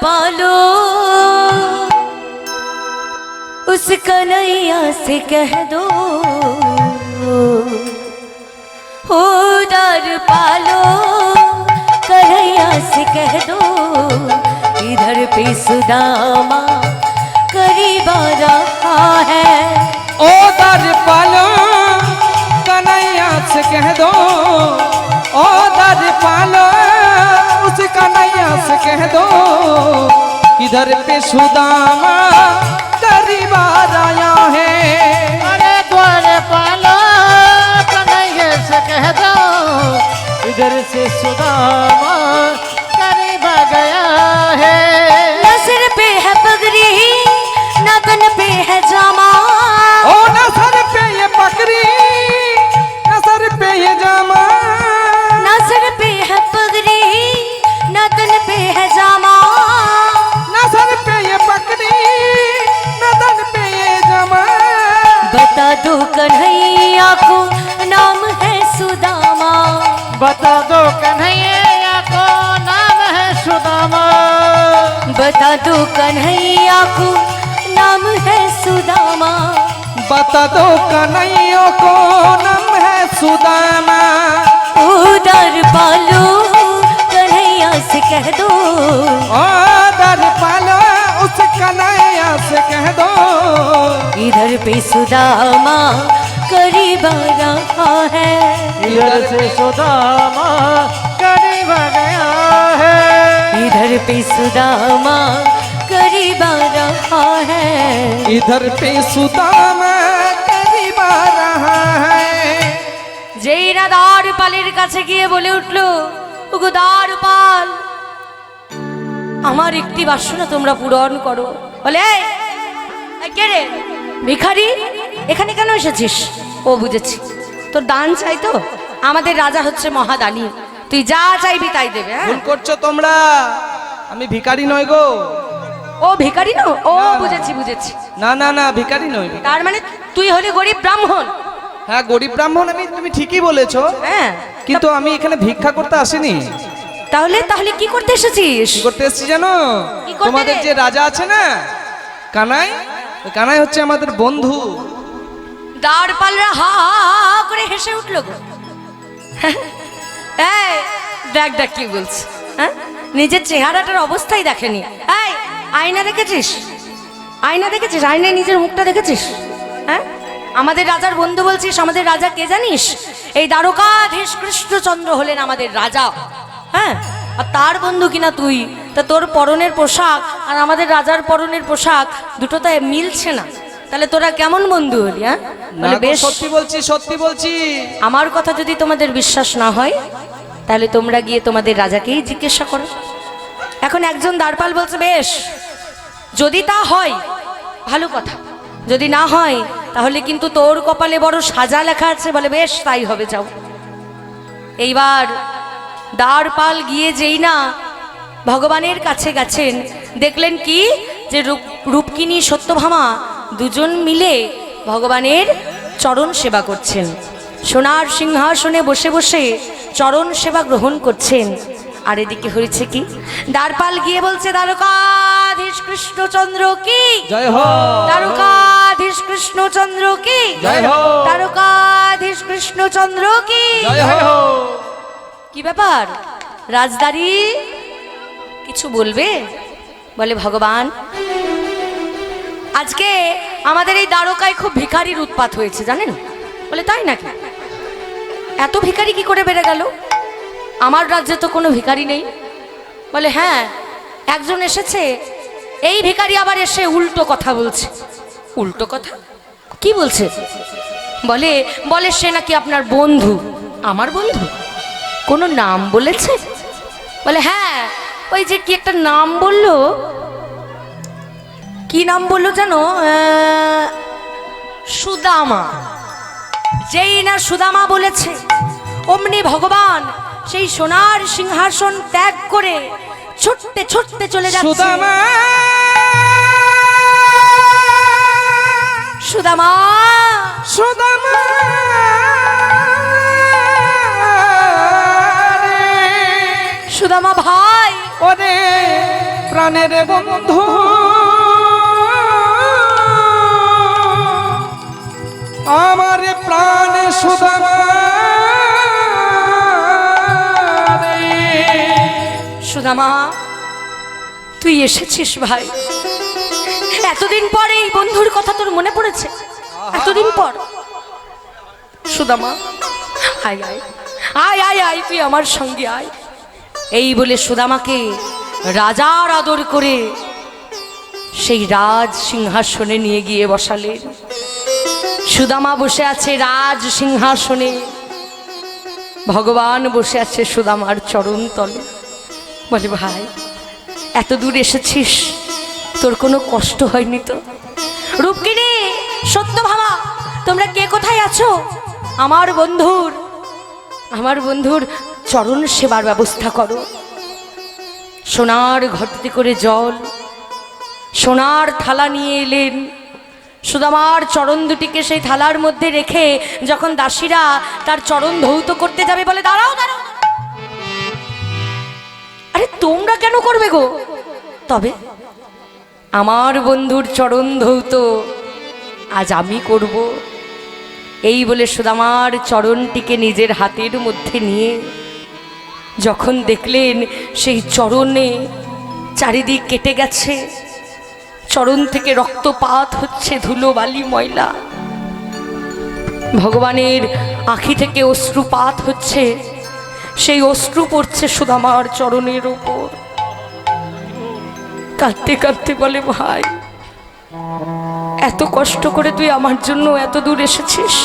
पालो उस कन्हैया से कह दो, हो दर पालो कन्हैया से कह दो, इधर पे सुदामा करीब आ रहा है। ओ दर पालो कन्हैया से कह दो, ओ दर पालो उस कन्हैया से कह दो, इधर पे सुदामा करीब आ रहा है। अरे द्वार पालो कन्हैया से कह दो, इधर से सुदामा करीब आ गया है। न सिर पे है पगड़ी न तन पे है जामा, ओ न सर पे ये पगड़ी न सर पे ये जामा, न सिर पे है पगड़ी न तन पे है जामा, न सर पे ये पगड़ी न तन पे ये जामा। बता दो कन्हैया को नाम है सुदामा, बता दो कन्हैया को नाम है सुदामा, बता दो कन्हैया को नाम है सुदामा, बता दो कन्हैया को नाम है सुदामा। उधर पालो कन्हैया से कह दो, ओ दर पालो उस कन्हैया से कह दो, इधर पे सुदामा करीब आ रहा है। इधर से सुदामा करीब आ गया है। इधर पे सुदामा करीब आ रहा है। इधर पे सुदामा करीब आ रहा है। যেই না দ্বারপালের কাছে গিয়ে বলে উঠলো, ওগো দ্বারপাল, আমার একটি বাসনা তোমরা পূরণ করো। বলে এই কে রে ভিখারি, এখানে কেন এসেছিস? ও বুঝেছি, তোর দান চাই তো, আমাদের রাজা হচ্ছে মহাদানী, তুই যা চাইবি তাই দেবে। হ্যাঁ, ভুল করছো তোমরা, আমি ভিখারি নই গো। ও ভিখারি না? ও বুঝেছি বুঝেছি, না না না, ভিখারি নই। তার মানে তুই হলি গরিব ব্রাহ্মণ। হ্যাঁ, গরিব ব্রাহ্মণ আমি, তুমি ঠিকই বলেছো। হ্যাঁ, কিন্তু আমি এখানে ভিক্ষা করতে আসিনি। তাহলে তাহলে কি করতে এসেছিস? কি করতে এসেছি জানো? কি করতে তোমাদের রে? যে রাজা আছে না কানাই, ওই কানাই হচ্ছে আমাদের বন্ধু। দ্বারপালরা হা হা করে হেসে উঠলো গো। এই দেখ দেখ কি বলছে, হ্যাঁ, নিজের চেহারাটার অবস্থাই দেখেনি। এই আয়না দেখেছিস? আয়না দেখেছিস? আয়নায় নিজের মুখটা দেখেছিস? হ্যাঁ, আমাদের রাজার বন্ধু বলছিস, আমাদের রাজা কে জানিস? এই দ্বারকাধীশ কৃষ্ণচন্দ্র হলেন আমাদের রাজা। হ্যাঁ, আর তার বন্ধু কিনা তুই। তা তোর পরনের পোশাক আর আমাদের রাজার পরনের পোশাক দুটো তো মিলছে না, তাহলে তোরা কেমন বন্ধু হলি? হ্যাঁ, না বলে গো, বেশ, সত্যি বলছি সত্যি বলছি। আমার কথা যদি তোমাদের বিশ্বাস না হয় তাহলে তোমরা গিয়ে তোমাদের রাজাকেই জিজ্ঞাসা করো। এখন একজন দ্বারপাল বলছে, বেশ, যদি তা হয় ভালো কথা, যদি না হয় তাহলে কিন্তু তোর কপালে বড় সাজা লেখা আছে। বলে বেশ, তাই হবে, যাও। এইবার দ্বারপাল গিয়ে যেই না ভগবানের কাছে গেছেন, দেখলেন কি যে রূপকিনী সত্যভামা দুজন মিলে ভগবানের চরণ সেবা করছেন, সোনার সিংহাসনে বসে বসে চরণ সেবা গ্রহণ করছেন। আর এদিকে হয়েছে কি, দ্বারপাল গিয়ে বলছে, দ্বারকাধীশ কৃষ্ণচন্দ্র কি জয় হো, দ্বারকাধীশ কৃষ্ণচন্দ্র কি জয় হো, দ্বারকাধীশ কৃষ্ণচন্দ্র কি জয় হো। কি ব্যাপার রাজদারি, কিছু বলবে? বলে ভগবান, আজকে আমাদের এই দ্বারকায় খুব ভিখারির উৎপাত হয়েছে জানেন। বলে তাই নাকি? এত ভিখারি কি করে বেড়ে গেল? আমার রাজ্যে তো কোনো ভিখারি নেই। বলে হ্যাঁ, একজন এসেছে, এই ভিখারি আবার এসে উল্টো কথা বলছে। উল্টো কথা কি বলছে? বলে বলে সে নাকি আপনার বন্ধু। আমার বন্ধু? কোনো নাম বলেছে? বলে হ্যাঁ, ওই যে কি একটা নাম বললো, কি নাম বললো জানো? সুদামা। যেই না সুদামা বলেছে, অমনি ভগবান সেই সোনার সিংহাসন ত্যাগ করে ছুটতে ছুটতে চলে যাচ্ছে। সুদামা, সুদামা, সুদামা, সুদামা ভাই, ওরে প্রাণের বন্ধু আমার প্রাণ সুদামা সুদামা তুই এসেছিস ভাই, এতদিন পর এই বন্ধুর কথা তোর মনে পড়েছে, এতদিন পর। সুদামা আয় আয় আয় আয় আয়, তুই আমার সঙ্গে আয়। এই বলে সুদামাকে রাজার আদর করে সেই রাজ সিংহাসনে নিয়ে গিয়ে বসালেন। সুদামা বসে আছে রাজ সিংহাসনে, ভগবান বসে আছে সুদামার চরণ তলে। বলে ভাই এত দূর এসেছিস, তোর কোনো কষ্ট হয়নি তো? রূপকিনী, সত্যভামা, তোমরা কে কোথায় আছো? আমার বন্ধুর চরণ সেবার ব্যবস্থা করো। সোনার ঘটিতে করে জল, সোনার থালা নিয়ে এলেন। সুদামার চরণ দুটিকে সেই থালার মধ্যে রেখে যখন দাসীরা তার চরণ ধৌত করতে যাবে, বলে দাঁড়াও দাঁড়াও। আরে তোমরা কেন করবে গো? তবে আমার বন্ধুর চরণ ধৌত আজ আমি করব। এই বলে সুদামার চরণটিকে নিজের হাতের মধ্যে নিয়ে যখন দেখলেন সেই চরণে চারিদিক কেটে গেছে, চরণ থেকে রক্তপাত হচ্ছে, ধুলো বালি ময়লা, ভগবানের আঁখি থেকে অশ্রুপাত হচ্ছে, সেই অশ্রু পড়ছে সুদামার চরণের উপর। কাঁদতে কাঁদতে বলে ভাই এত কষ্ট করে তুই আমার জন্য এত দূর এসেছিস,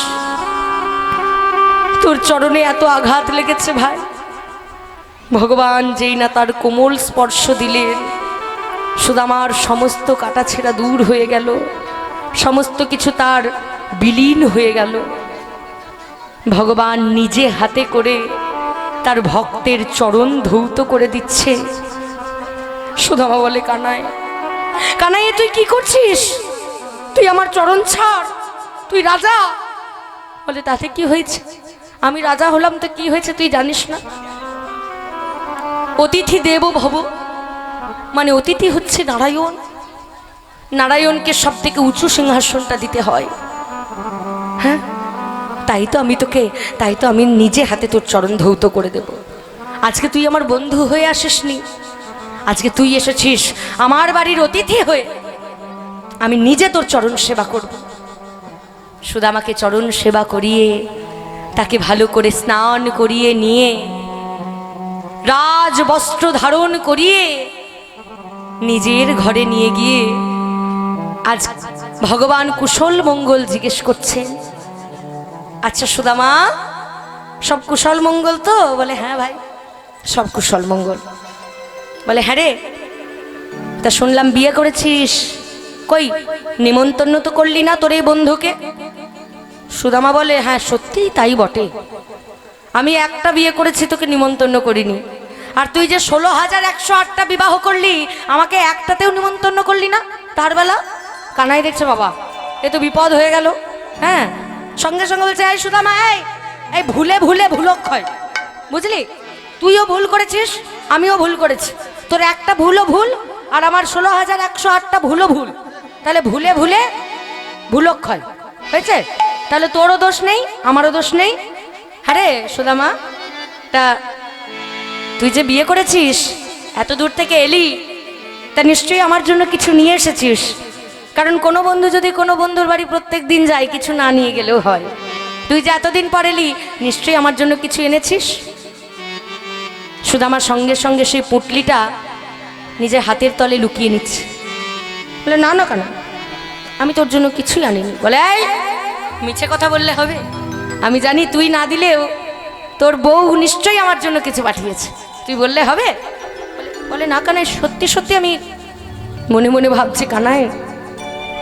তোর চরণে এত আঘাত লেগেছে ভাই। ভগবান যেই না তার কোমল স্পর্শ দিলেন, সুদামার সমস্ত কাটাছেঁড়া দূর হয়ে গেল, সমস্ত কিছু তার বিলীন হয়ে গেল। ভগবান নিজে হাতে করে তার ভক্তের চরণ ধৌত করে দিচ্ছে। সুদামা বলে কানাই, কানাই তুই কি করছিস? তুই আমার চরণ ছাড়, তুই রাজা। বলে তাতে কি হয়েছে? আমি রাজা হলাম তো কি হয়েছে তুই জানিস না? অতিথি দেব ভব, মানে অতিথি হচ্ছে নারায়ণ। নারায়ণকে সব থেকে উঁচু সিংহাসনটা দিতে হয়। হ্যাঁ, তাই তো আমি নিজে হাতে তোর চরণ ধৌত করে দেব। আজকে তুই আমার বন্ধু হয়ে আসিসনি, আজকে তুই এসেছিস আমার বাড়ির অতিথি হয়ে, আমি নিজে তোর চরণ সেবা করব। সুদামাকে চরণ সেবা করিয়ে তাকে ভালো করে স্নান করিয়ে নিয়ে রাজ বস্ত্র ধারণ করিয়ে নিজের ঘরে নিয়ে গিয়ে আজ ভগবান কুশল মঙ্গল জিজ্ঞেস করছেন। আচ্ছা সুদামা, সব কুশল মঙ্গল তো? বলে হ্যাঁ ভাই, সব কুশল মঙ্গল। বলে হ্যাঁ রে, তা শুনলাম বিয়ে করেছিস, কই নিমন্ত্রণ তো করলি না তোর এই বন্ধুকে? সুদামা বলে হ্যাঁ সত্যিই তাই বটে, আমি একটা বিয়ে করেছি, তোকে নিমন্ত্রণ করিনি। আর তুই যে 16,108টা বিবাহ করলি, আমাকে একটাতেও নিমন্ত্রণ করলি না। তার বেলা কানাই দেখছে বাবা এ তো বিপদ হয়ে গেল। হ্যাঁ, সঙ্গে সঙ্গে বলছে এই সুদামা, এই ভুলে ভুলে ভুলক্ষয়, বুঝলি? তুইও ভুল করেছিস, আমিও ভুল করেছি। তোর একটা ভুলও ভুল, আর আমার 16,108টা ভুলও ভুল, তাহলে ভুলে ভুলে ভুলক্ষয় হয়েছে। তাহলে তোরও দোষ নেই, আমারও দোষ নেই। হ্যাঁ রে সুদামা, তা তুই যে বিয়ে করেছিস, এত দূর থেকে এলি, তা নিশ্চয়ই আমার জন্য কিছু নিয়ে এসেছিস। কারণ কোনো বন্ধু যদি কোনো বন্ধুর বাড়ি প্রত্যেক দিন যায়, কিছু না নিয়ে গেলেও হয়। তুই যে এতদিন পর এলি, নিশ্চয়ই আমার জন্য কিছু এনেছিস। সুদামার সঙ্গে সঙ্গে সেই পুটলিটা নিজের হাতের তলে লুকিয়ে নিচ্ছে। বলে না না কেন, আমি তোর জন্য কিছুই আনিনি। বলে এই মিছে কথা বললে হবে? আমি জানি তুই না দিলেও তোর বউ নিশ্চয়ই আমার জন্য কিছু পাঠিয়েছে, তুই বললে হবে? বলে না কানাই, সত্যি সত্যি আমি মনে মনে ভাবছি কানাই,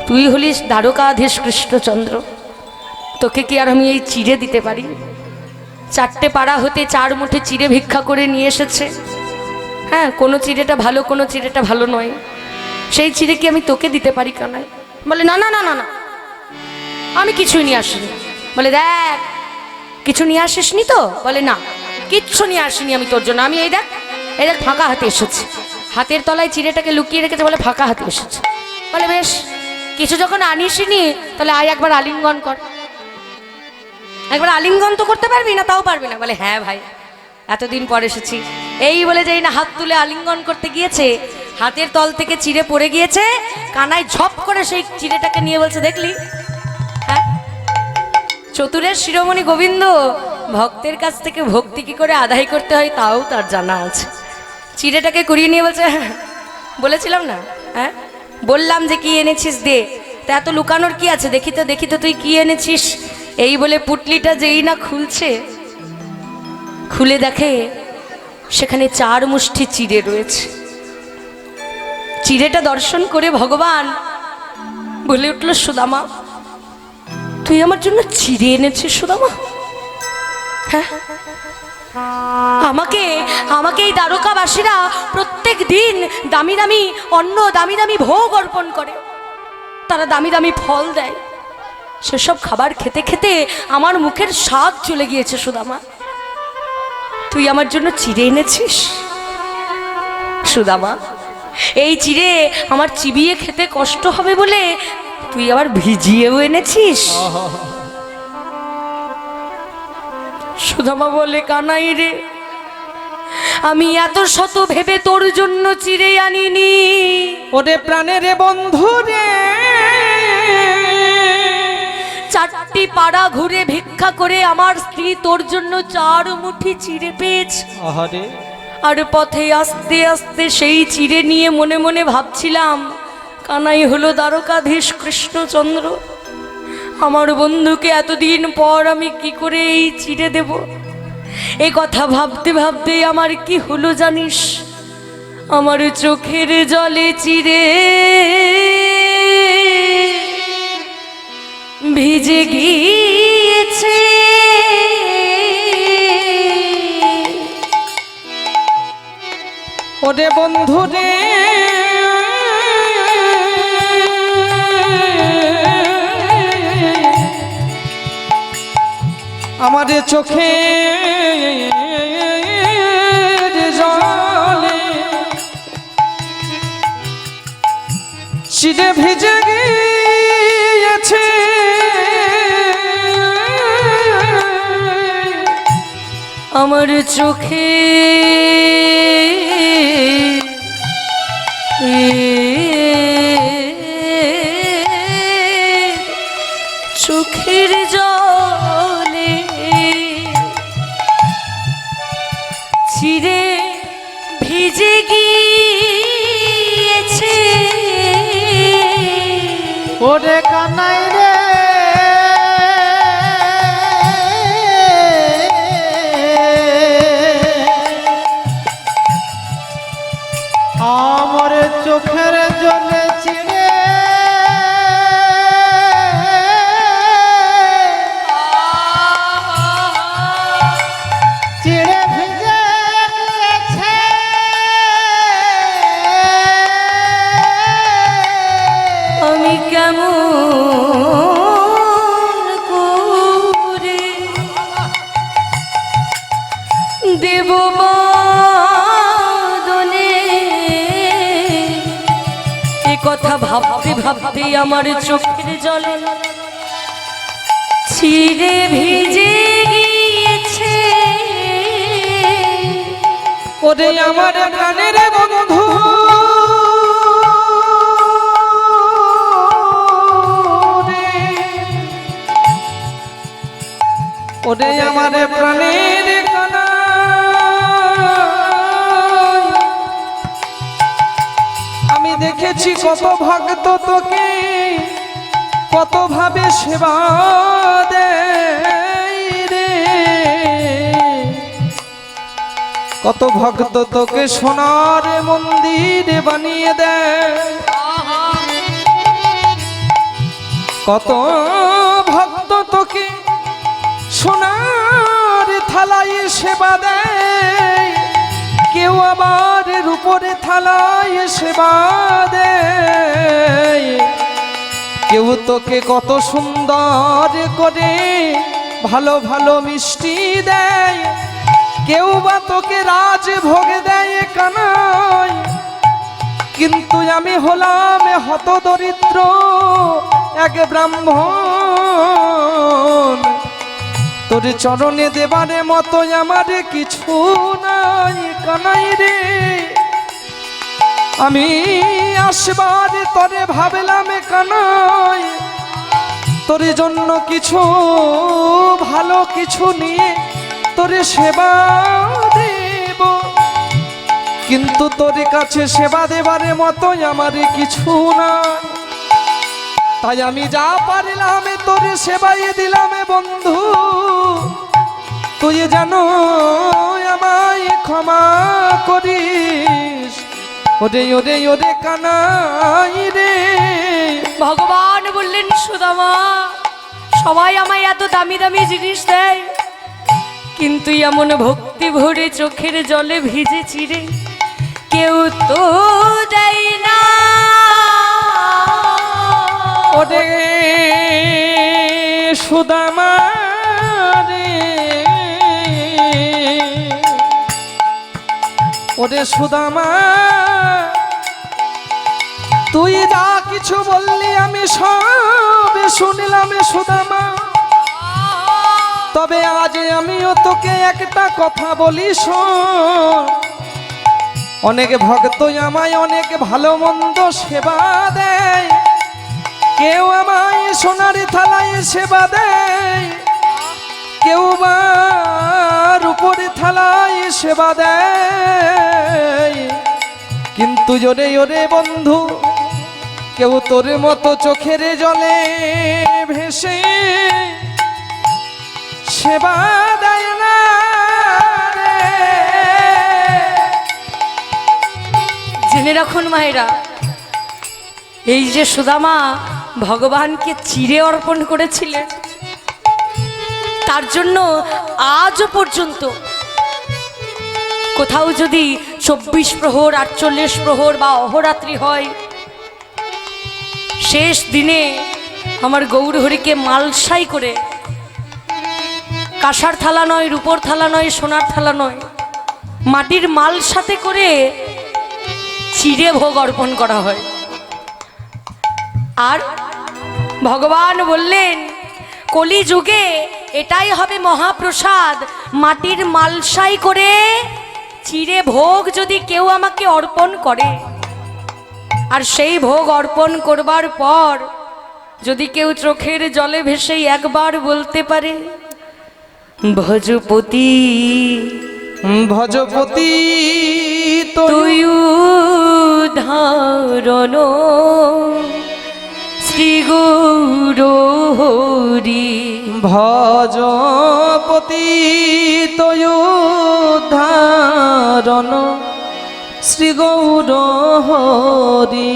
তুই হলিস দ্বারকাধীশ কৃষ্ণচন্দ্র, তোকে কি আর আমি এই চিড়ে দিতে পারি? 4টে পাড়া হতে 4 মুঠে চিড়ে ভিক্ষা করে নিয়ে এসেছে। হ্যাঁ, কোনো চিড়েটা ভালো, কোনো চিড়েটা ভালো নয়, সেই চিড়ে কি আমি তোকে দিতে পারি কানাই? বলে না না না না না, আমি কিছুই নিয়ে আসিনি। বলে দেখ কিছু নিয়ে আসিসনি তো? বলে না কিচ্ছু নিয়ে আসিনি আমি তোর জন্য, আমি এই দেখ ফাঁকা হাতে এসেছি। হাতের তলায় চিড়েটাকে লুকিয়ে রেখেছে, বলে ফাঁকা হাতে এসেছে। বলে বেশ, কিছু যখন আনিসনি তাহলে আয় একবার আলিঙ্গন কর। একবার আলিঙ্গন তো করতে পারবি না? তাও পারবি না? বলে হ্যাঁ ভাই, এতদিন পর এসেছি। এই বলে যেই না হাত তুলে আলিঙ্গন করতে গিয়েছে, হাতের তল থেকে চিড়ে পড়ে গিয়েছে। কানাই ঝপ করে সেই চিড়েটাকে নিয়ে বলছে, দেখলি? হ্যাঁ, চতুরের শিরোমণি গোবিন্দ ভক্তের কাছ থেকে ভক্তি কি করে আদায় করতে হয় তাও তার জানা আছে। চিড়েটাকে কুড়িয়ে নিয়ে বলছে, বলেছিলাম না? হ্যাঁ, বললাম যে কি এনেছিস দে, তা এত লুকানোর কি আছে? দেখি তো তুই কি এনেছিস। এই বলে পুটলিটা যেই না খুলছে, খুলে দেখে সেখানে 4 মুষ্টি চিড়ে রয়েছে। চিড়েটা দর্শন করে ভগবান বলে উঠল, সুদামা তুই আমার জন্য চিড়ে এনেছিস সুদামা? হ্যাঁ, আমাকে এই দ্বারকাবাসীরা প্রত্যেক দিন দামি দামি অন্ন, দামি দামি ভোগ অর্পণ করে, তারা দামি দামি ফল দেয়। সেসব খাবার খেতে খেতে আমার মুখের স্বাদ চলে গিয়েছে সুদামা। তুই আমার জন্য চিড়ে এনেছিস সুদামা। এই চিড়ে আমার চিবিয়ে খেতে কষ্ট হবে বলে তুই আবার ভিজিয়েও এনেছিস। সুদামা বলে, কানাই রে, আমি এত শত ভেবে তোর জন্য চিড়ে আনিনি। ওরে প্রাণের বন্ধু রে, 4টি পাড়া ঘুরে ভিক্ষা করে আমার স্ত্রী তোর জন্য 4 মুঠি চিড়ে পেয়েছে। আহারে, আর পথে আস্তে আস্তে সেই চিড়ে নিয়ে মনে মনে ভাবছিলাম, কানাই হলো দ্বারকাধীশ কৃষ্ণচন্দ্র, আমার বন্ধুকে এতদিন পর আমি কি করে এই চিড়ে দেব। এই কথা ভাবতে ভাবতে আমার কি হলো জানিস? আমার চোখের জলে চিড়ে ভিজে গিয়েছে। ওরে বন্ধু রে, আমার চোখে জলে চিড়ে ভিজে গিয়েছে। আমার চোখে চোখের জলে চিড়ে ভিজে গিয়েছে। ওরে কানাই রে, আমার চোখের জলে চিড়ে চিড়ে ভিজে গিয়েছে। আমি কেমন করে দেব বদনে, এ কথা ভাবতে ভাবতে আমার চোখের জলে চিড়ে ভিজে গিয়েছে। ওরে আমার প্রাণের বন্ধু রে, ওরে আমার প্রাণের কানাই, আমি দেখেছি কত ভক্ত তোকে কত ভাবে সেবা দেয় রে, কত ভক্ত তোকে সোনার মন্দির বানিয়ে দেয়, কত ভক্ত তোকে সোনার থালায় সেবা দেয়, কেউ আবার রূপরে থালায় সেবা দেয়, কেউ তোকে কত সুন্দর করে ভালো ভালো মিষ্টি দেয়, কেউ বা তোকে রাজভোগ দেয় কানাই, কিন্তু আমি হলাম হত দরিদ্র এক ব্রাহ্মণ, তোর চরণে দেবারে মতো আমার কিছু নাই কানাই রে। আমি আসবার তরে ভাবলাম কানাই, তোর জন্য কিছু ভালো কিছু নিয়ে তোরে সেবা দেব, কিন্তু তোর কাছে সেবা দেবারে মতো আমার কিছু নাই। তাই আমি যা পারলাম তোরে সেবাই দিলাম বন্ধু, তুই জানো আমায় ক্ষমা করিস। ওরে ওরে ওরে কানাই রে। ভগবান বললেন সুদামা, সবাই আমায় এত দামি দামি জিনিস দেয়, কিন্তু এমন ভক্তি ভরে চোখের জলে ভিজে চিরে কেউ তো দেয় না। ওরে সুদামা রে, ওরে সুদামা, তুই যা কিছু বললি আমি সব শুনলাম সুদামা, তবে আজ আমিও তোকে একটা কথা বলি শোন। অনেক ভক্ত আমায় অনেক ভালো মন্দ সেবা দেয়, কেউ আমায় সোনার থালায় সেবা দেয়, কেউ বা রূপোর থালায় সেবা দেয়, কিন্তু জোরে ওরে বন্ধু কেউ তোর মতো চোখের জলে ভেসে সেবা দেয় না রে। জেনে রাখুন মায়েরা, এই যে সুদামা ভগবানকে চিরে অর্পণ করেছিলেন, তার জন্য আজও পর্যন্ত কোথাও যদি 24 প্রহর 48 প্রহর বা অহরাত্রি হয়, শেষ দিনে আমার গৌরহরিকে মালসাই করে, কাঁসার থালা নয়, রূপোর থালা নয়, সোনার থালা নয়, মাটির মালসাতে করে চিড়ে ভোগ অর্পণ করা হয়। আর ভগবান বললেন কলিযুগে এটাই হবে মহাপ্রসাদ, মাটির মালসাই করে চিড়ে ভোগ যদি কেউ আমাকে অর্পণ করে, আর সেই ভোগ অর্পণ করবার পর যদি কেউ চোখের জলে ভেসে একবার বলতে পারে ভজপতি ভজপতি তুই ধারণ শ্রী গুরু হরি, ভজপতি তয় ধারণ শ্রী গৌর হরি,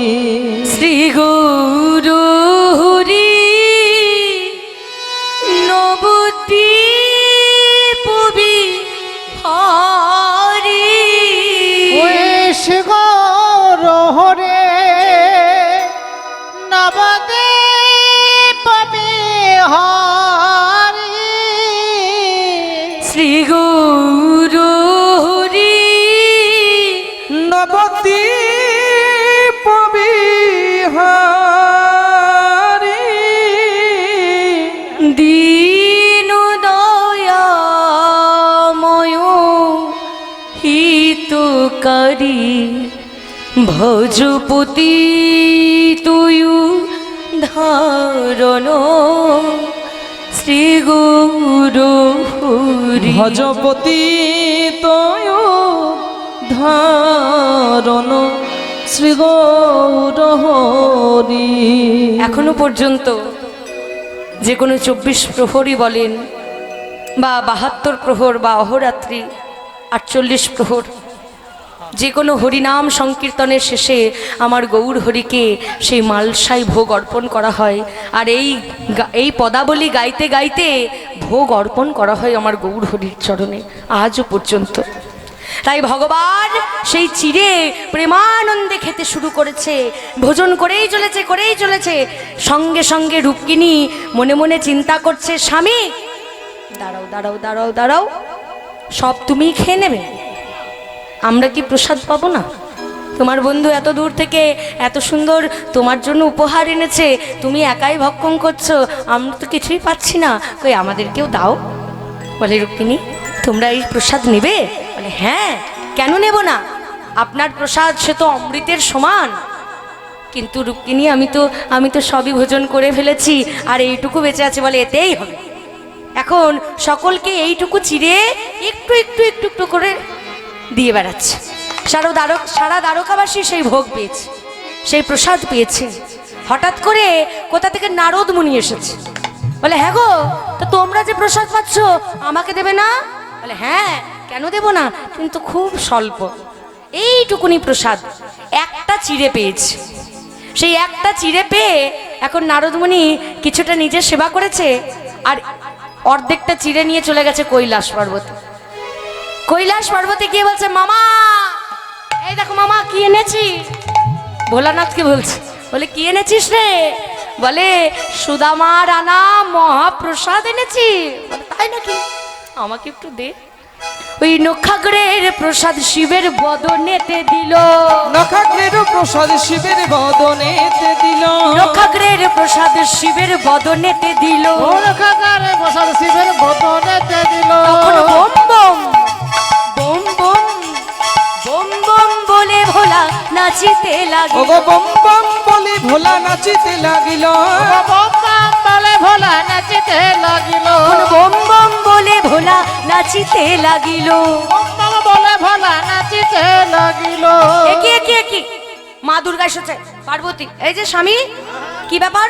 শ্রী গুরু হরি নবদ্বীপ বিহারী। হরে নবদ্বীপ বিহারী, শ্রী গুরু হরি নবদ্বীপ বিহারী, দীন দয়াময় হিতকারী, ভজপতি তুই ধারণ শ্রী গুরু হরি। ভজপতি তয় ধারণ শ্রী গৌর হরি। এখনো পর্যন্ত যে কোনো 24 প্রহরই বলেন বা 72 প্রহর বা অহরাত্রি 48 প্রহর, যে কোনো হরিনাম সংকীর্তনের শেষে আমার গৌর হরিকে সেই মালসাই ভোগ অর্পণ করা হয়, আর এই পদাবলী গাইতে গাইতে ভোগ অর্পণ করা হয় আমার গৌর হরির চরণে আজও পর্যন্ত। তাই ভগবান সেই চিড়ে প্রেমানন্দে খেতে শুরু করেছে, ভোজন করেই চলেছে। সঙ্গে সঙ্গে রূপকিনী মনে মনে চিন্তা করছে, স্বামী দাঁড়াও দাঁড়াও দাঁড়াও দাঁড়াও, সব তুমিই খেয়ে নেবে, আমরা কি প্রসাদ পাবো না? তোমার বন্ধু এত দূর থেকে এত সুন্দর তোমার জন্য উপহার এনেছে, তুমি একাই ভক্ষণ করছো, আমরা তো কিছুই পাচ্ছি না, কই আমাদেরকেও দাও। বলে রুক্মিণী তোমরা এই প্রসাদ নেবে? বলে হ্যাঁ, কেন নেব না, আপনার প্রসাদ সে তো অমৃতের সমান। কিন্তু রুক্মিণী আমি তো সবই ভোজন করে ফেলেছি, আর এইটুকু বেঁচে আছে। বলে এতেই হবে। এখন সকলকে এইটুকু চিড়ে একটু একটু একটু একটু করে দিয়ে বেড়াচ্ছে। সারা দ্বারকাবাসী সেই ভোগ পেয়েছে, সেই প্রসাদ পেয়েছে। হঠাৎ করে কোথা থেকে নারদ মুনি এসেছে। বলে হ্যাঁ গো, তো তোমরা যে প্রসাদ পাচ্ছ আমাকে দেবে না? বলে হ্যাঁ, কেন দেব না, কিন্তু খুব স্বল্প, এইটুকুনি প্রসাদ একটা চিড়ে পেয়েছে। সেই একটা চিড়ে পেয়ে এখন নারদমুনি কিছুটা নিজের সেবা করেছে, আর অর্ধেকটা চিড়ে নিয়ে চলে গেছে কৈলাস পর্বতে। কৈলাস পর্বতে গিয়ে বলছে মামা, এই দেখো মামা কি এনেছি। ভোলানাথকে বলছে, বলে কি এনেছিস রে? বলে সুদামার আনা মহাপ্রসাদ এনেছি। বলে তাই নাকি, আমাকে একটু দে। ওই নখাগ্রের প্রসাদ শিবের বদনেতে দিল, নখাগ্রের প্রসাদ শিবের বদনেতে দিল, নখাগ্রের প্রসাদ শিবের বদনেতে দিল। নখাগ্রের প্রসাদ শিবের বদনেতে দিল। তখন bomb bomb bomb bomb bomb bomb বলে ভোলা নাচিতে লাগিল। ওগো বম বম বলে ভোলা নাচিতে লাগিল, বম বম বলে ভোলা নাচিতে লাগিল। বোম বোম বলে ভোলা নাচিতে লাগিল। বম বম বলে ভোলা নাচিতে লাগিল। একি একি একি মা দুর্গা এসেছে। পার্বতী, এই যে স্বামী, কি ব্যাপার,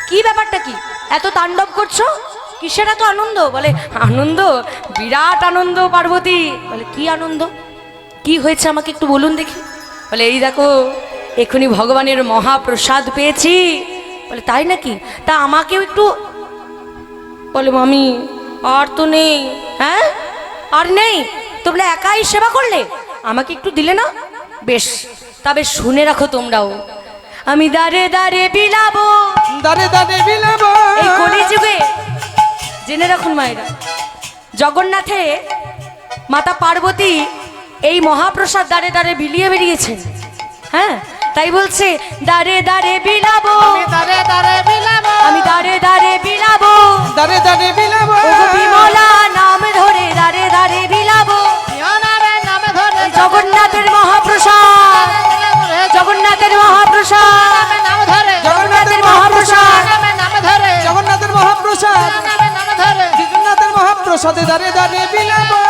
কি ব্যাপারটা কি, এত তাণ্ডব করছো, কিসের এত আনন্দ? বলে আনন্দ, বিরাট আনন্দ পার্বতী। বলে কি আনন্দ, কি হয়েছে আমাকে একটু বলুন দেখি। বলে এই দেখো এক্ষুনি ভগবানের মহাপ্রসাদ পেয়েছি। বলে তাই নাকি, তা আমাকেও একটু। বলে মামি আর তো নেই। হ্যাঁ আর নেই, তোমরা একাই সেবা করলে, আমাকে একটু দিলে না? বেশ, তবে শুনে রাখো তোমরাও, আমি দাঁড়ে দাঁড়ে বিলাবো, দাঁড়ে দাঁড়ে বিলাবো। এই কলিযুগে জেনে রাখুন মায়েরা, জগন্নাথে মাতা পার্বতী এই মহাপ্রসাদ দাঁড়ে দাঁড়ে বিলিয়ে বেরিয়েছেন। হ্যাঁ, তাই বলছে দাঁড়ে দাঁড়ে বিলাবো, দাঁড়ে দাঁড়ে বিলাবো, আমি দাঁড়ে দাঁড়ে বিলাবো, দাঁড়ে দাঁড়ে বিলাবো। ওগো বিমলা নাম ধরে দাঁড়ে দাঁড়ে বিলাবো। বিহানারে নামে ধরে জগন্নাথের মহাপ্রসাদ, জগন্নাথের মহাপ্রসাদ, নাম ধরে জগন্নাথের মহাপ্রসাদ, নাম ধরে জগন্নাথের মহাপ্রসাদ, নাম ধরে জগন্নাথের মহাপ্রসাদে দাঁড়ে দাঁড়ে বিলাবো।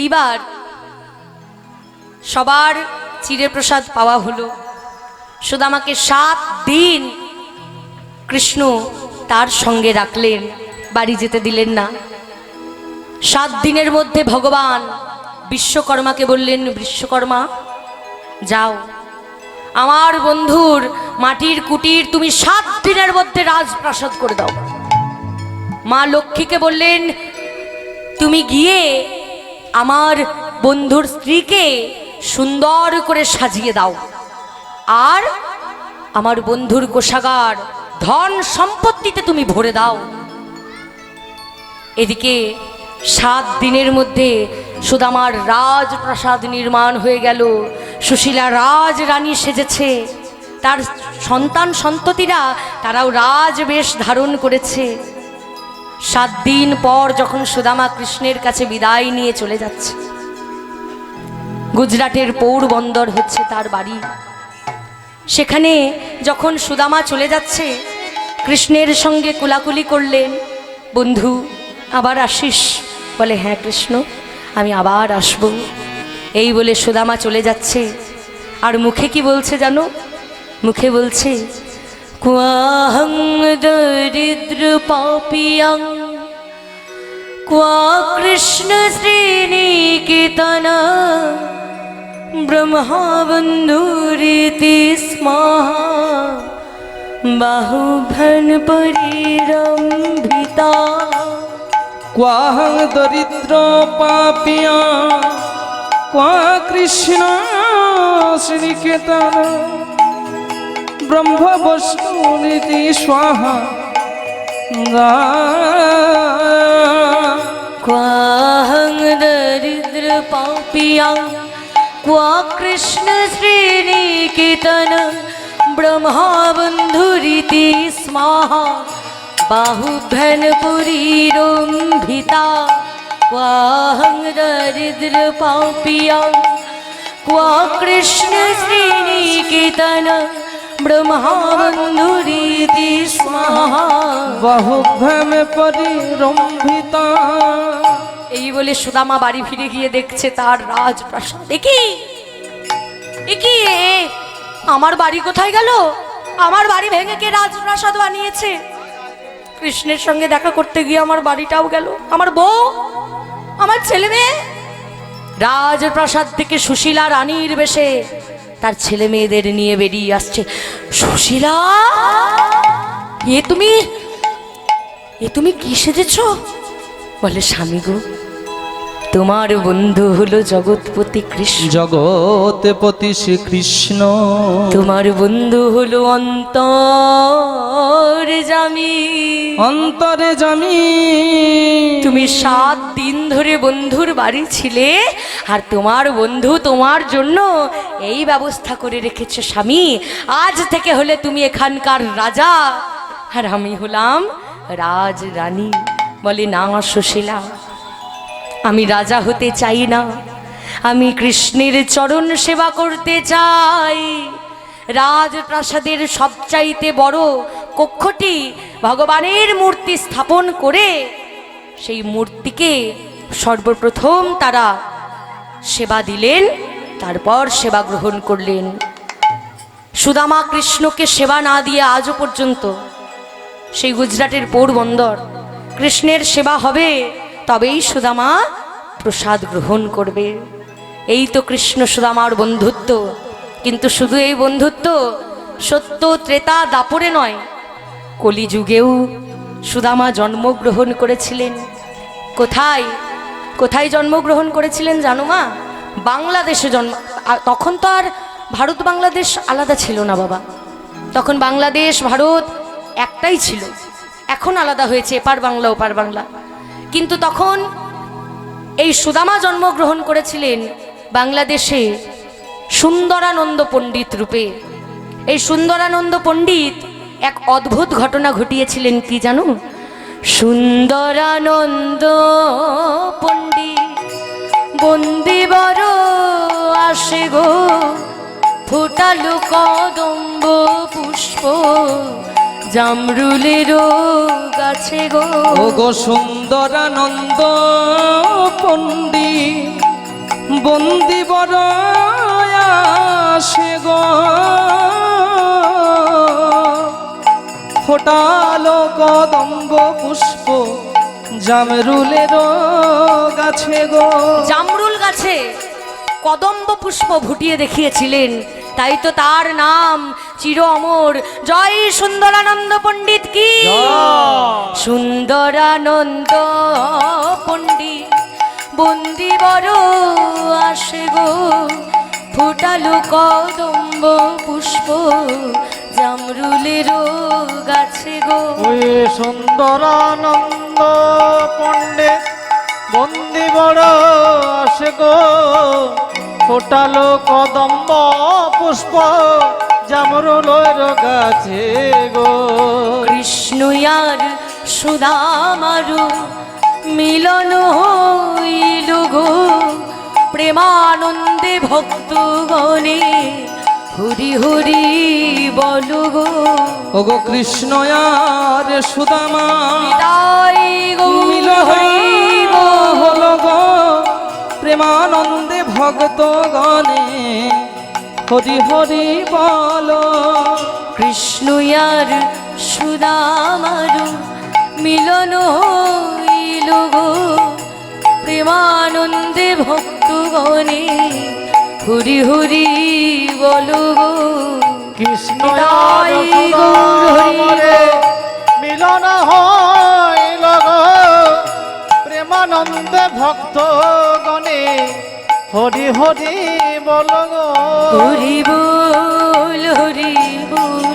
এইবার সবার চিড়ে প্রসাদ পাওয়া হলো। সুদামাকে 7 দিন কৃষ্ণ তার সঙ্গে রাখলেন, বাড়ি যেতে দিলেন না। 7 দিনের মধ্যে ভগবান বিশ্বকর্মাকে বললেন, বিশ্বকর্মা যাও, আমার বন্ধুর মাটির কুটির তুমি 7 দিনের মধ্যে রাজপ্রাসাদ করে দাও। মা লক্ষ্মীকে বললেন, তুমি গিয়ে আমার বন্ধুর স্ত্রীকে সুন্দর করে সাজিয়ে দাও, আর আমার বন্ধুর কোষাগার ধন সম্পত্তিতে তুমি ভরে দাও। এদিকে 7 দিনের মধ্যে সুদামার রাজপ্রাসাদ নির্মাণ হয়ে গেল। সুশীলা রাজ রানী সেজেছে, তার সন্তান সন্ততিরা তারাও রাজবেশ ধারণ করেছে। 7 দিন পর যখন সুদামা কৃষ্ণের কাছে বিদায় নিয়ে চলে যাচ্ছে, গুজরাটের পৌরবন্দর হচ্ছে তার বাড়ি। সেখানে যখন সুদামা চলে যাচ্ছে, কৃষ্ণের সঙ্গে কোলাকুলি করলেন, বন্ধু আবার আসিস? বলে হ্যাঁ কৃষ্ণ, আমি আবার আসব। এই বলে সুদামা চলে যাচ্ছে, আর মুখে কি বলছে জানো? মুখে বলছে, ক্বাহং দরিদ্র পাপিয়াং ক্বা কৃষ্ণ শ্রীনিকেতন ব্রহ্মবন্ধুরিতি স্মঃ বাহুভন পরিরম্ভিতা। ক্বাহং দরিদ্র পাপিয়া ক্বা কৃষ্ণ শ্রীনিকেতন ব্রহ্মবন্ধুরিতি স্বাহা क्वाहं दरिद्र पापिया क्वा कृष्ण श्रीनिकेतन ब्रह्मा बंधुरीति स्माहा बाहुभ्यन पुरीरोम्भिता क्वाहं दरिद्र पापिया क्वा कृष्ण श्रीनिकेतन ब्रह्माबन्धुरीति स्माहा বাহুভ্যাম পরিরম্ভিতা। এই বলে সুদামা বাড়ি ফিরে গিয়ে দেখছে তার রাজপ্রাসাদ। দেখি আমার বাড়ি কোথায় গেল? আমার বাড়ি ভেঙে কে রাজপ্রাসাদ বানিয়েছে? কৃষ্ণের সঙ্গে দেখা করতে গিয়ে আমার বাড়িটাও গেল, আমার বউ, আমার ছেলে মেয়ে। রাজপ্রাসাদ থেকে সুশীলা রানীর বেশে তার ছেলে মেয়েদের নিয়ে বেরিয়ে আসছে। সুশীলা, এ তুমি কি সেজেছ? বলে, স্বামী গো, তোমার বন্ধু হলো জগৎপতি কৃষ্ণ। জগৎপতি শ্রীকৃষ্ণ তোমার বন্ধু হলো অন্তর্যামী। অন্তরে জামি। তুমি 7 দিন ধরে বন্ধুর বাড়ি ছিলে, আর তোমার বন্ধু তোমার জন্য এই ব্যবস্থা করে রেখেছে। স্বামী, আজ থেকে হলে তুমি এখানকার রাজা, আর আমি হলাম রাজরানী। বলে, না সুশীলা, আমি রাজা হতে চাই না, আমি কৃষ্ণের চরণ সেবা করতে চাই। রাজপ্রাসাদের সবচাইতে বড় কক্ষটি ভগবানের মূর্তি স্থাপন করে সেই মূর্তিকে সর্বপ্রথম তারা সেবা দিলেন, তারপর সেবা গ্রহণ করলেন। সুদামা কৃষ্ণকে সেবা না দিয়ে আজও পর্যন্ত সেই গুজরাটের পোরবন্দর কৃষ্ণের সেবা হবে, তবেই সুদামা প্রসাদ গ্রহণ করবে। এই তো কৃষ্ণ সুদামার বন্ধুত্ব। কিন্তু শুধু এই বন্ধুত্ব সত্য ত্রেতা দাপরে নয়, কলিযুগেও সুদামা জন্মগ্রহণ করেছিলেন। কোথায় কোথায় জন্মগ্রহণ করেছিলেন জানো মা? বাংলাদেশে তখন তো আর ভারত বাংলাদেশ আলাদা ছিল না বাবা, তখন বাংলাদেশ ভারত একটাই ছিল। এখন আলাদা হয়েছে, এপার বাংলা ওপার বাংলা। কিন্তু তখন এই সুদামা জন্মগ্রহণ করেছিলেন বাংলাদেশে সুন্দরানন্দ পণ্ডিত রূপে। এই সুন্দরানন্দ পণ্ডিত এক অদ্ভুত ঘটনা ঘটিয়েছিলেন, কি জানো? সুন্দরানন্দ পণ্ডিত বন্দি বড় আসে গো, ফোটালো কদম্ব পুষ্প জামরুলেরও গাছে গো। ও গো সুন্দরানন্দ পণ্ডিত বন্দি বড় আসে গো, ফোটালো কদম্ব পুষ্প জামরুলেরও গাছে গো। জামরুল গাছে কদম্ব পুষ্প ফুটিয়ে দেখিয়েছিলেন, তাই তো তার নাম চির অমর। জয় সুন্দরানন্দ পণ্ডিত কি। সুন্দরানন্দ পণ্ডিত বন্দি বড় আসে গো, ফোটালো কদম্ব পুষ্প জামরুলেরও গাছে গো। ওই সুন্দরানন্দ পণ্ডিত বন্দি বড় আসে গো, ফোটালো কদম্ব পুষ্প জামরুলের গাছে গো। কৃষ্ণ আর সুদামার মিলন হইল গো, প্রেমানন্দে ভক্তগণে হরি হরি বল গো। ও গো কৃষ্ণ আর সুদামা তাই মিল হইব হলো গো, প্রেমানন্দে ভক্তগণে হরি হরি বল। কৃষ্ণ আর সুদামার মিলন হইল গো, প্রেমানন্দে ভক্তগণে হরি হরি বল গো। কৃষ্ণ তাই গৌরে মিলন হইল গো, প্রেমানন্দে ভক্ত গণে হরি হরি বল গো। হরি বল হরি বল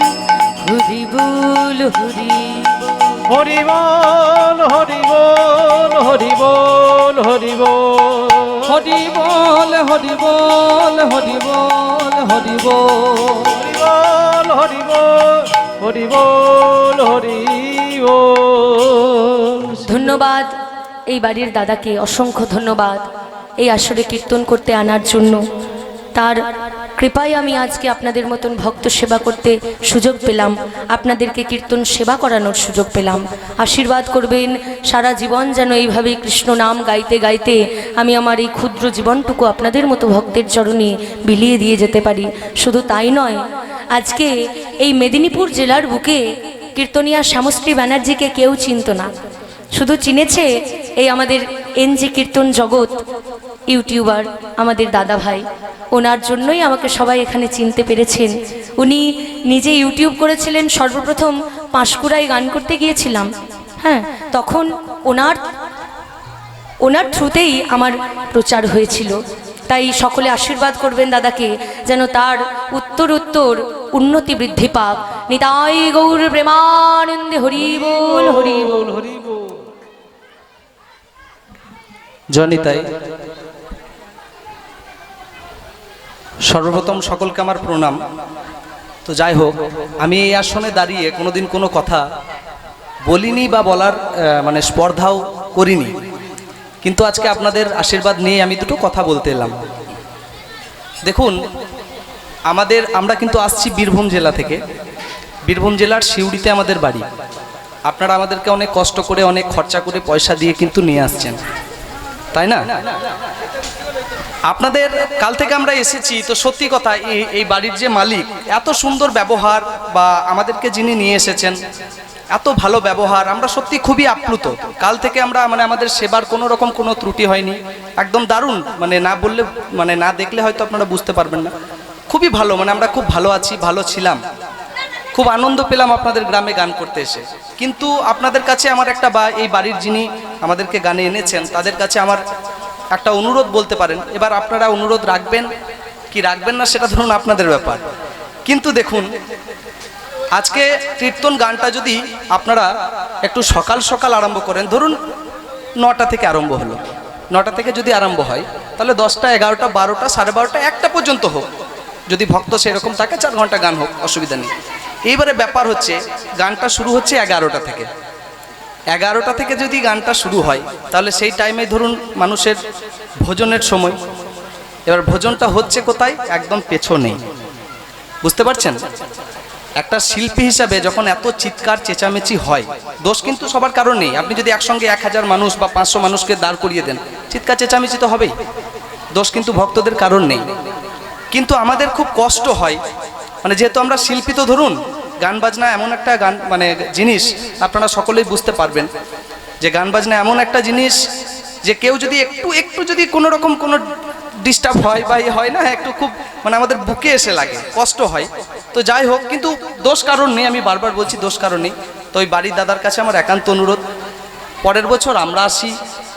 হরি বল হরি বল। হরি বল হরি বল হরি বল হরি বল হরি বল হরি বল হরি বল হরি বল হরি বল হরি বল হরি বল। ধন্যবাদ এই বাড়ির দাদাকে, অসংখ্য ধন্যবাদ এই আসরে কীর্তন করতে আনার জন্য। তার কৃপায় আমি আজকে আপনাদের মতন ভক্ত সেবা করতে সুযোগ পেলাম, আপনাদেরকে কীর্তন সেবা করানোর সুযোগ পেলাম। আশীর্বাদ করবেন সারা জীবন যেন এইভাবে কৃষ্ণ নাম গাইতে গাইতে আমি আমার এই ক্ষুদ্র জীবনটুকু আপনাদের মতো ভক্তের চরণে বিলিয়ে দিয়ে যেতে পারি। শুধু তাই নয়, আজকে এই মেদিনীপুর জেলার বুকে কীর্তনিয়া শ্যামশ্রী ব্যানার্জিকে কেউ চিনত না, শুধু চিনেছে এই আমাদের এনজি কীর্তন জগৎ ইউটিউবার আমাদের দাদা ভাই। ওনার জন্যই আমাকে সবাই এখানে চিনতে পেরেছেন। উনি নিজে ইউটিউব করেছিলেন, সর্বপ্রথম পাঁশকুড়ায় গান করতে গিয়েছিলাম, হ্যাঁ, তখন ওনার থ্রুতেই আমার প্রচার হয়েছিল। তাই সকলে আশীর্বাদ করবেন দাদাকে যেন তার উত্তর উন্নতি বৃদ্ধি পাক। নিতাই গৌর প্রেমানন্দে হরি বল হরি বল হরি বল। জনিতাই, সর্বপ্রথম সকলকে আমার প্রণাম। তো যাই হোক, আমি এই আসনে দাঁড়িয়ে কোনোদিন কোনো কথা বলিনি বা বলার মানে স্পর্ধাও করিনি, কিন্তু আজকে আপনাদের আশীর্বাদ নিয়ে আমি দুটো কথা বলতে এলাম। দেখুন, আমরা কিন্তু আসছি বীরভূম জেলা থেকে। বীরভূম জেলার সিউড়িতে আমাদের বাড়ি। আপনারা আমাদেরকে অনেক কষ্ট করে, অনেক খরচা করে, পয়সা দিয়ে কিন্তু নিয়ে আসছেন, তাই না? আপনাদের কাল থেকে আমরা এসেছি, তো সত্যি কথা এই বাড়ির যে মালিক, এত সুন্দর ব্যবহার, বা আমাদেরকে যিনি নিয়ে এসেছেন এত ভালো ব্যবহার, আমরা সত্যি খুবই আপ্লুত। কাল থেকে আমরা আমাদের সেবার কোনো রকম কোনো ত্রুটি হয়নি, একদম দারুণ। না বললে, না দেখলে হয়তো আপনারা বুঝতে পারবেন না। খুবই ভালো, আমরা খুব ভালো আছি, ভালো ছিলাম, খুব আনন্দ পেলাম আপনাদের গ্রামে গান করতে এসে। কিন্তু আপনাদের কাছে আমার একটা, বা এই বাড়ির যিনি আমাদেরকে গানে এনেছেন তাদের কাছে আমার একটা অনুরোধ বলতে পারেন। এবার আপনারা অনুরোধ রাখবেন কি রাখবেন না সেটা ধরুন আপনাদের ব্যাপার। কিন্তু দেখুন, আজকে কীর্তন গানটা যদি আপনারা একটু সকাল সকাল আরম্ভ করেন, ধরুন 9টা থেকে আরম্ভ হলো, 9টা থেকে যদি আরম্ভ হয় তাহলে 10টা, 11টা, 12টা, 12:30, 1টা পর্যন্ত হোক। যদি ভক্ত সেরকম থাকে 4 ঘন্টা গান হোক, অসুবিধা নেই। এইবারে ব্যাপার হচ্ছে, গানটা শুরু হচ্ছে 11টা থেকে। 11টা থেকে যদি গানটা শুরু হয় তাহলে সেই টাইমে ধরুন মানুষের ভোজনের সময়। এবার ভোজনটা হচ্ছে কোথায়? একদম পেছনেই। বুঝতে পারছেন? একটা শিল্পী হিসাবে যখন এত চিৎকার চেঁচামেচি হয়, দোষ কিন্তু সবার কারণ নেই। আপনি যদি একসঙ্গে 1000 মানুষ বা 500 মানুষকে দাঁড় করিয়ে দেন, চিৎকার চেঁচামেচি তো হবেই, দোষ কিন্তু ভক্তদের কারণ নেই। কিন্তু আমাদের খুব কষ্ট হয়, যেহেতু আমরা শিল্পী, তো ধরুন গান বাজনা এমন একটা জিনিস, আপনারা সকলেই বুঝতে পারবেন যে গান বাজনা এমন একটা জিনিস যে কেউ যদি একটু যদি কোনো রকম কোনো ডিস্টার্ব হয় বা হয় না, একটু খুব আমাদের বুকে এসে লাগে, কষ্ট হয়। তো যাই হোক, কিন্তু দোষ কারণ নেই, আমি বারবার বলছি দোষ কারণ নেই। তো ওই বাড়ির দাদার কাছে আমার একান্ত অনুরোধ, পরের বছর আমরা আসি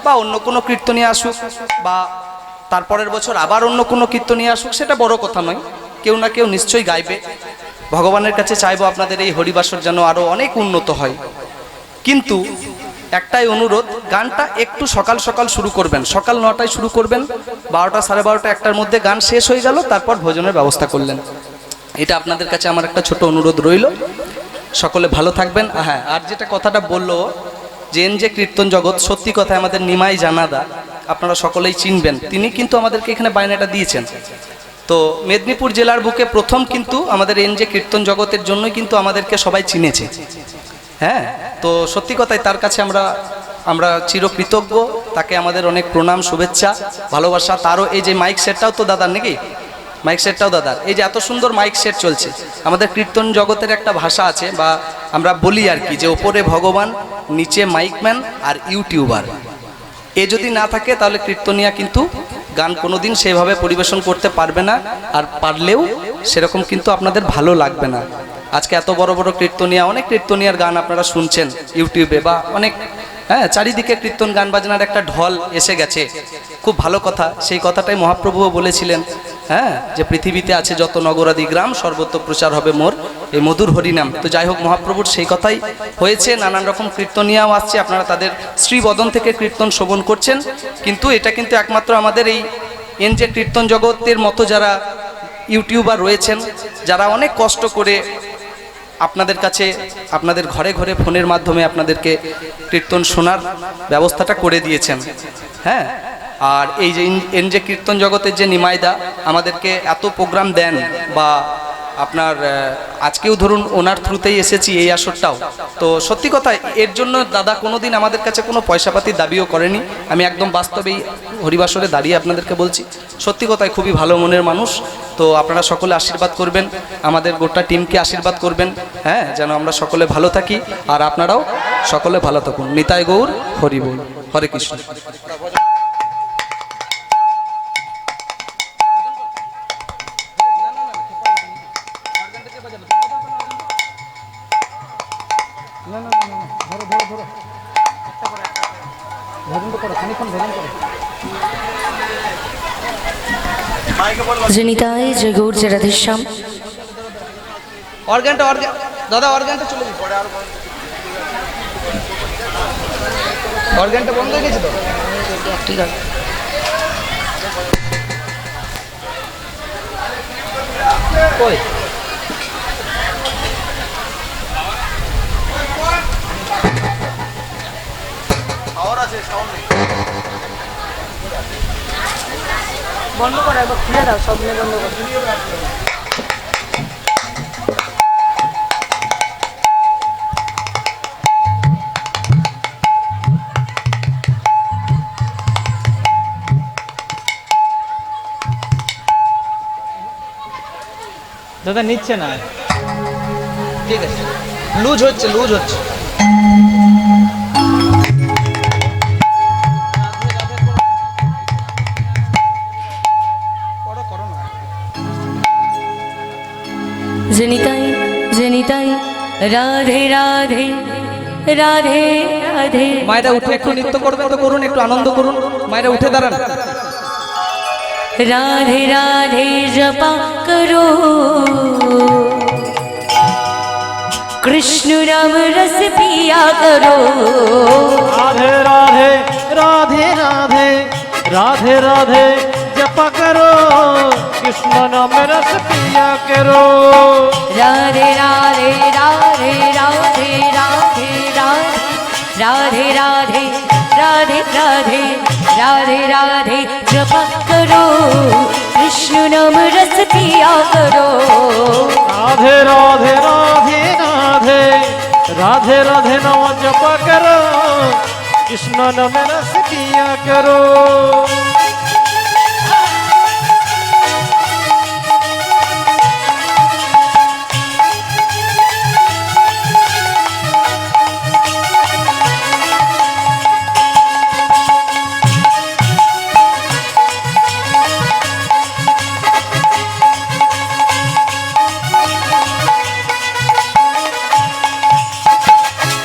বা অন্য কোনো কীর্তনিয়া আসুক, বা তারপরের বছর আবার অন্য কোনো কীর্তনিয়া আসুক, সেটা বড় কথা নয়, কেউ না কেউ নিশ্চয়ই গাইবে। ভগবানের কাছে চাইবো আপনাদের এই হরিবাসর যেন আরও অনেক উন্নত হয়। কিন্তু একটাই অনুরোধ, গানটা একটু সকাল সকাল শুরু করবেন, সকাল 9টায় শুরু করবেন, 12টা, 12:30, 1টার মধ্যে গান শেষ হয়ে গেল, তারপর ভোজনের ব্যবস্থা করলেন। এটা আপনাদের কাছে আমার একটা ছোট অনুরোধ রইল। সকলে ভালো থাকবেন। হ্যাঁ, আর যেটা কথাটা বললো যে কীর্তন জগৎ, সত্যি কথা, আমাদের নিমাই জানাদা, আপনারা সকলেই চিনবেন, তিনি কিন্তু আমাদেরকে এখানে বায়নাটা দিয়েছেন। তো মেদিনীপুর জেলার বুকে প্রথম কিন্তু আমাদের কীর্তন জগতের জন্যই কিন্তু আমাদেরকে সবাই চিনেছে। হ্যাঁ, তো সত্যি কথাই তার কাছে আমরা চিরকৃতজ্ঞ, তাকে আমাদের অনেক প্রণাম, শুভেচ্ছা, ভালোবাসা। তারও এই যে মাইক সেটটাও তো দাদার নাকি, মাইক সেটটাও দাদার। এই যে এত সুন্দর মাইক সেট চলছে, আমাদের কীর্তন জগতের একটা ভাষা আছে, বা আমরা বলি আর কি, যে ওপরে ভগবান, নিচে মাইকম্যান আর ইউটিউবার। এ যদি না থাকে তাহলে কীর্তনিয়া কিন্তু গান কোনোদিন সেভাবে পরিবেশন করতে পারবে না, আর পারলেও সেরকম কিন্তু আপনাদের ভালো লাগবে না। আজকে এত বড় বড় কীর্তনিয়া, অনেক কীর্তনিয়ার গান আপনারা শুনছেন ইউটিউবে, বা অনেক, হ্যাঁ, চারিদিকে কীর্তন গান বাজনার একটা ঢল এসে গেছে, খুব ভালো কথা। সেই কথাটাই মহাপ্রভুও বলেছিলেন হ্যাঁ, যে পৃথিবীতে আছে যত নগরাদি গ্রাম সর্বত্র প্রচার হবে মোর এই মধুর হরিনাম। তো যাই হোক, মহাপ্রভুর সেই কথাই হয়েছে। নানান রকম কীর্তনিয়াও আসছে, আপনারা তাদের শ্রীবদন থেকে কীর্তন শ্রবণ করছেন। কিন্তু এটা কিন্তু একমাত্র আমাদের এই যে কীর্তন জগতের মতো যারা ইউটিউবার রয়েছেন, যারা অনেক কষ্ট করে আপনাদের কাছে আপনাদের ঘরে ঘরে ফোনের মাধ্যমে আপনাদেরকে কীর্তন শোনার ব্যবস্থাটা করে দিয়েছেন। হ্যাঁ, আর এই যে কীর্তন জগতের যে নিমাইদা আমাদেরকে এত প্রোগ্রাম দেন, বা আপনার আজকেও ধরুন ওনার থ্রুতেই এসেছি এই আসরটাও। তো সত্যি কথা, এর জন্য দাদা কোনোদিন আমাদের কাছে কোনো পয়সাপাতির দাবিও করেনি। আমি একদম বাস্তবেই হরিবাসরে দাঁড়িয়ে আপনাদেরকে বলছি, সত্যি কথায় খুবই ভালো মনের মানুষ। তো আপনারা সকলে আশীর্বাদ করবেন, আমাদের গোটা টিমকে আশীর্বাদ করবেন, হ্যাঁ, যেন আমরা সকলে ভালো থাকি আর আপনারাও সকলে ভালো থাকুন। নিতাই গৌর হরি বল, হরে কৃষ্ণ। জনিতায় যে গৌর যে রাধেশ্যাম। অর্গানটা দাদা, অর্গানটা চলে যাবে, অর্গানটা বন্ধ হয়ে গেছে তো। ঠিক আছে, কই বন্ধ করো, একবার খুলে দাও, সব নিয়ে বন্ধ করো। দাদা নিচ্ছে না, ঠিক আছে, লুজ হচ্ছে। জনিতাই জনিতাই রাধে রাধে রাধে রাধে। মায়েরা উঠে একটু নৃত্য করবেন তো করুন, একটু আনন্দ করুন। মায়েরা উঠে দাঁড়ান। राधे राधे जपा करो, कृष्ण नाम रस पिया करो। राधे राधे राधे राधे राधे राधे जपा करो, कृष्ण नाम रस पिया करो। राधे राधे राधे राधे राधे राधे राधे राधे राधे राधे राधे जपा करो, कृष्ण नाम रस पिया करो। राधे राधे राधे राधे राधे राधे नाम जपा करो, कृष्ण नाम रस पिया करो।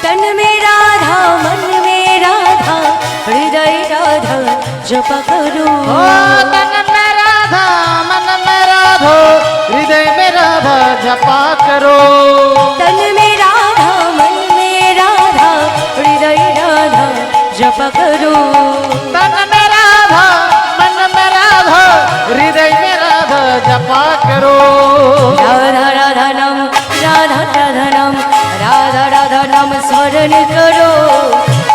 तन में राधा मन में राधा, हृदय राधा जप करो। तन में राधा मन में राधा, हृदय में राधा जपा करो। तन में राधा मन में राधा, हृदय राधा जप करो। तन में राधा मन में राधा, हृदय में राधा जपा करो। राधा राधा नाम राधा राधा नाम राधा राधा नाम स्मरण करो,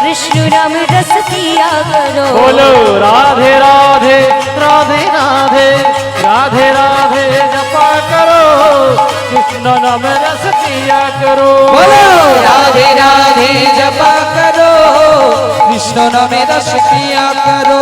कृष्ण नाम रस पिया करो। बोलो राधे राधे राधे राधे राधे राधे जपा करो, कृष्ण नाम रस पिया करो। बोलो राधे राधे जपा करो, कृष्ण नाम रस पिया करो।